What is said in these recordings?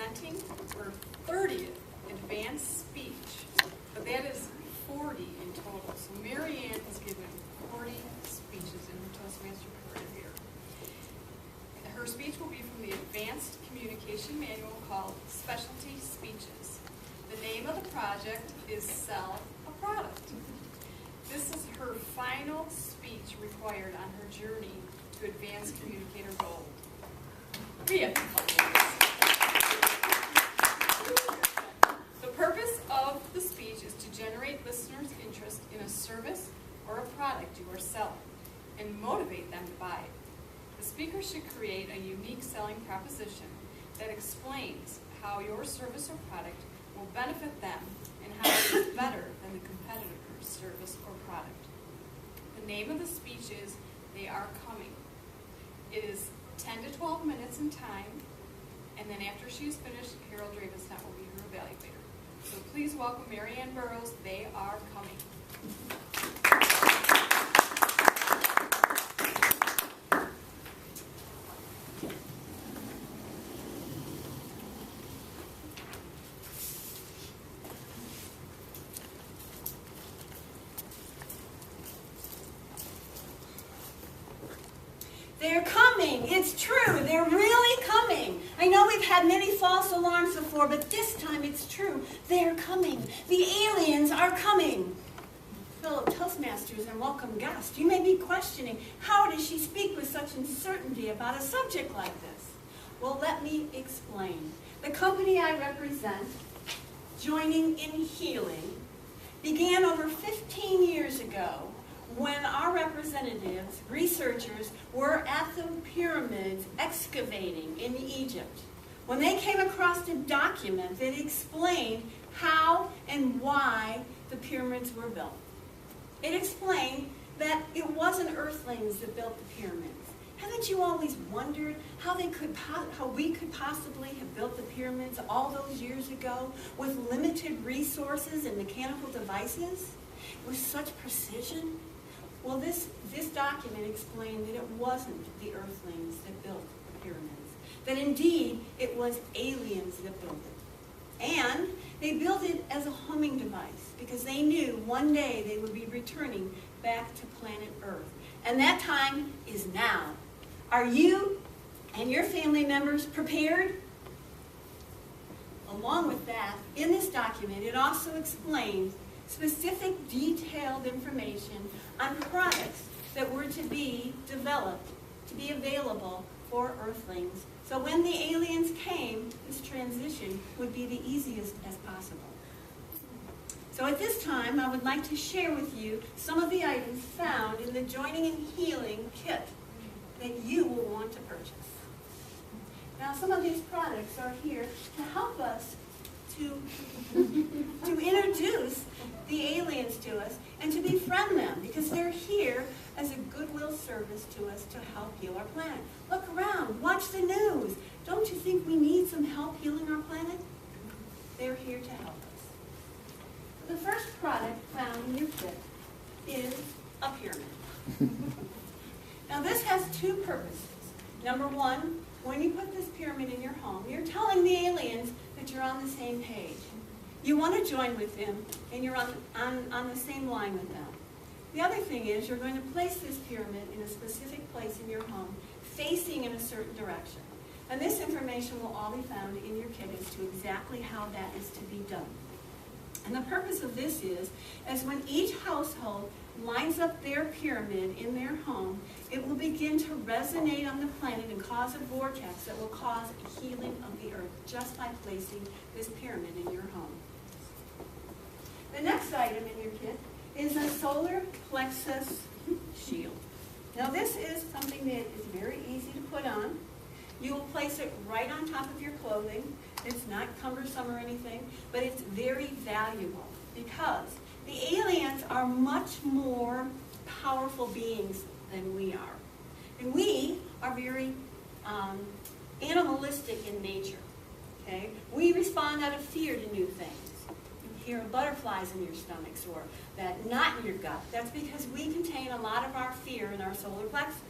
presenting her 30th advanced speech, but that is 40 in total. So Mary Ann has given 40 speeches in her Toastmaster career here. Her speech will be from the Advanced Communication Manual called Specialty Speeches. The name of the project is Sell a Product. This is her final speech required on her journey to Advanced Communicator Gold. Rhea. The purpose of the speech is to generate listeners' interest in a service or a product you are selling and motivate them to buy it. The speaker should create a unique selling proposition that explains how your service or product will benefit them and how it is better than the competitor's service or product. The name of the speech is They Are Coming. It is 10 to 12 minutes in time, and then after she's finished, Carol Dravenstein will be her evaluator. So please welcome Mary Ann Burrows. They are coming. They're coming. It's true. They're really coming. I know we've had many false alarms before, but this time it's true. They're coming. The aliens are coming. Fellow Toastmasters and welcome guests, you may be questioning, how does she speak with such uncertainty about a subject like this? Well, let me explain. The company I represent, Joining in Healing, began over 15 years ago when our representatives, researchers, were at the pyramids excavating in Egypt. When they came across a document that explained how and why the pyramids were built. It explained that it wasn't earthlings that built the pyramids. Haven't you always wondered how we could possibly have built the pyramids all those years ago with limited resources and mechanical devices? With such precision? Well, this document explained that it wasn't the earthlings that built the pyramids. That indeed, it was aliens that built it. And they built it as a homing device because they knew one day they would be returning back to planet Earth. And that time is now. Are you and your family members prepared? Along with that, in this document, it also explains specific detailed information on products that were to be developed, to be available for Earthlings. So when the aliens came, this transition would be the easiest as possible. So at this time, I would like to share with you some of the items found in the Joining and Healing kit that you will want to purchase. Now, some of these products are here to help us to introduce the aliens to us and to befriend them because they're here as a goodwill service to us to help heal our planet. Look around, watch the news. Don't you think we need some help healing our planet? They're here to help us. The first product found in your kit is a pyramid. Now this has two purposes. Number one, when you put this pyramid in your home, you're telling the aliens that you're on the same page. You want to join with them, and you're on the same line with them. The other thing is you're going to place this pyramid in a specific place in your home, facing in a certain direction. And this information will all be found in your kit as to exactly how that is to be done. And the purpose of this is, as when each household lines up their pyramid in their home, it will begin to resonate on the planet and cause a vortex that will cause a healing of the earth just by placing this pyramid in your home. The next item in your kit is a solar plexus shield. Now this is something that is very easy to put on. You will place it right on top of your clothing. It's not cumbersome or anything, but it's very valuable because the aliens are much more powerful beings than we are. And we are very animalistic in nature. Okay? We respond out of fear to new things. You hear butterflies in your stomachs or that knot in your gut. That's because we contain a lot of our fear in our solar plexus.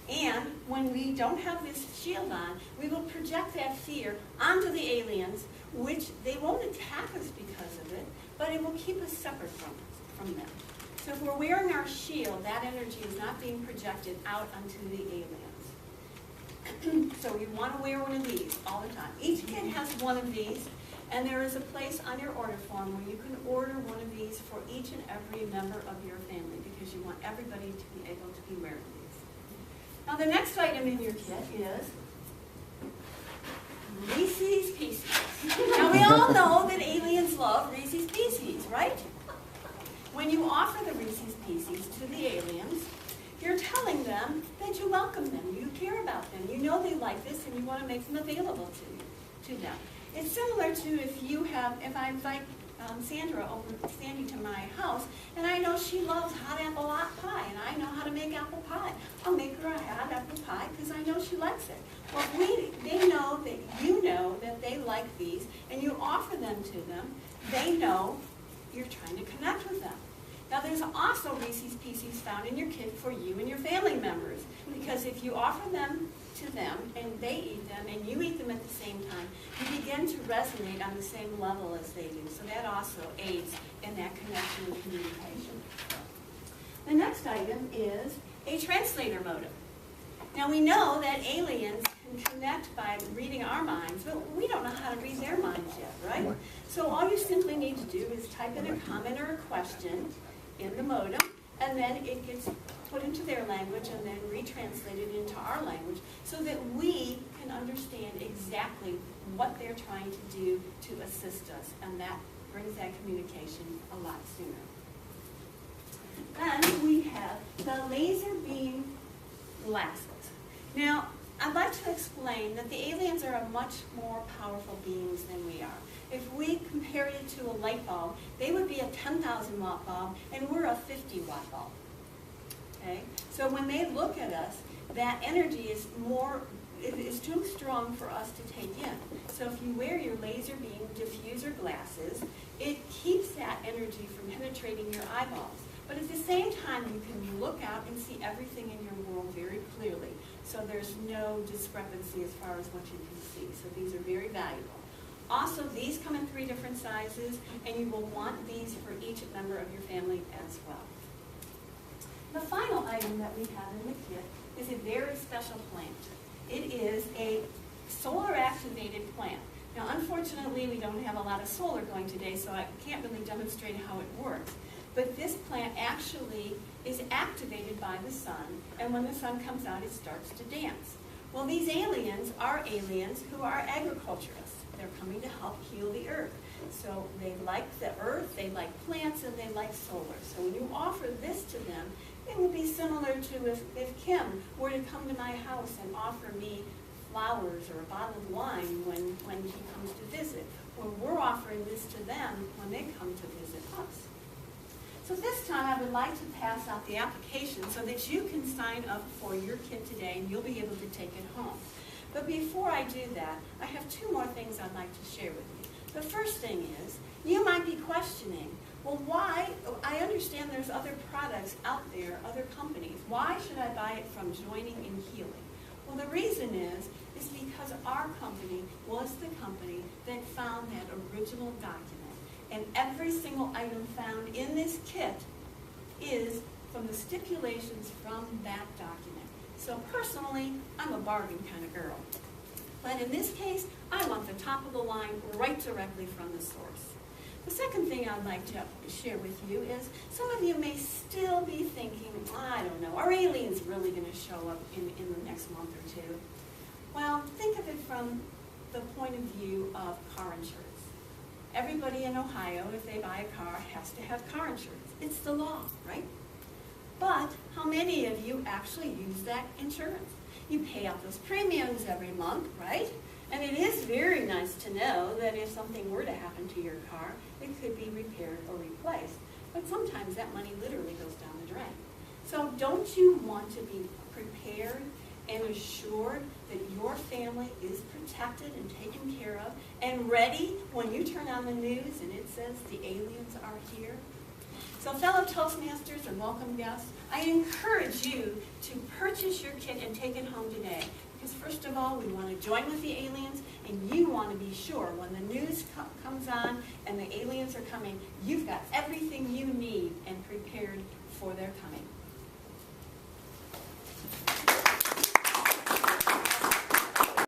And when we don't have this shield on, we will project that fear onto the aliens, which they won't attack us because of it, but it will keep us separate from them. So if we're wearing our shield, that energy is not being projected out onto the aliens. So you want to wear one of these all the time. Each kid has one of these, and there is a place on your order form where you can order one of these for each and every member of your family, because you want everybody to be able to be wearing these. Now the next item in your kit is Reeses Pieces. Now we all know that aliens love Reeses Pieces, right? When you offer the Reeses Pieces to the aliens, you're telling them that you welcome them, you care about them, you know they like this, and you want to make them available to them. It's similar to if I invite Sandy to my house, and I know she loves hot apple pie, and I know how to make apple pie. I'll make her a hot apple pie because I know she likes it. Well, they know that you know that they like these, and you offer them to them. They know you're trying to connect with them. Now, there's also Reeses Pieces found in your kit for you and your family members, because if you offer them to them and they eat them and you eat them at the same time, you begin to resonate on the same level as they do. So that also aids in that connection and communication. The next item is a translator modem. Now, we know that aliens can connect by reading our minds, but we don't know how to read their minds yet, right? So all you simply need to do is type in a comment or a question in the modem, and then it gets put into their language and then retranslated into our language so that we can understand exactly what they're trying to do to assist us, and that brings that communication a lot sooner. Then we have the laser beam glasses. Now, I'd like to explain that the aliens are much more powerful beings than we are. If we compared it to a light bulb, they would be a 10,000 watt bulb, and we're a 50 watt bulb. Okay? So when they look at us, that energy is too strong for us to take in. So if you wear your laser beam diffuser glasses, it keeps that energy from penetrating your eyeballs. But at the same time, you can look out and see everything in your world very clearly. So there's no discrepancy as far as what you can see. So these are very valuable. Also, these come in 3 different sizes, and you will want these for each member of your family as well. The final item that we have in the kit is a very special plant. It is a solar-activated plant. Now, unfortunately, we don't have a lot of solar going today, so I can't really demonstrate how it works. But this plant actually is activated by the sun, and when the sun comes out, it starts to dance. Well, these aliens are aliens who are agriculturists. They're coming to help heal the earth. So they like the earth, they like plants, and they like solar. So when you offer this to them, it would be similar to if Kim were to come to my house and offer me flowers or a bottle of wine when he comes to visit. Well, we're offering this to them when they come to visit us. So this time I would like to pass out the application so that you can sign up for your kit today and you'll be able to take it home. But before I do that, I have 2 more things I'd like to share with you. The first thing is, you might be questioning, well, why? I understand there's other products out there, other companies. Why should I buy it from Joining in Healing? Well, the reason is because our company was the company that found that original document. And every single item found in this kit is from the stipulations from that document. So personally, I'm a bargain kind of girl. But in this case, I want the top of the line right directly from the source. The second thing I'd like to share with you is some of you may still be thinking, I don't know, are aliens really going to show up in the next month or 2? Well, think of it from the point of view of car insurance. Everybody in Ohio, if they buy a car, has to have car insurance. It's the law, right? But how many of you actually use that insurance? You pay out those premiums every month, right? And it is very nice to know that if something were to happen to your car, it could be repaired or replaced. But sometimes that money literally goes down the drain. So don't you want to be prepared and assured that your family is protected and taken care of and ready when you turn on the news and it says the aliens are here? So fellow Toastmasters and welcome guests, I encourage you to purchase your kit and take it home today. Because first of all, we want to join with the aliens, and you want to be sure when the news comes on and the aliens are coming, you've got everything you need and prepared for their coming.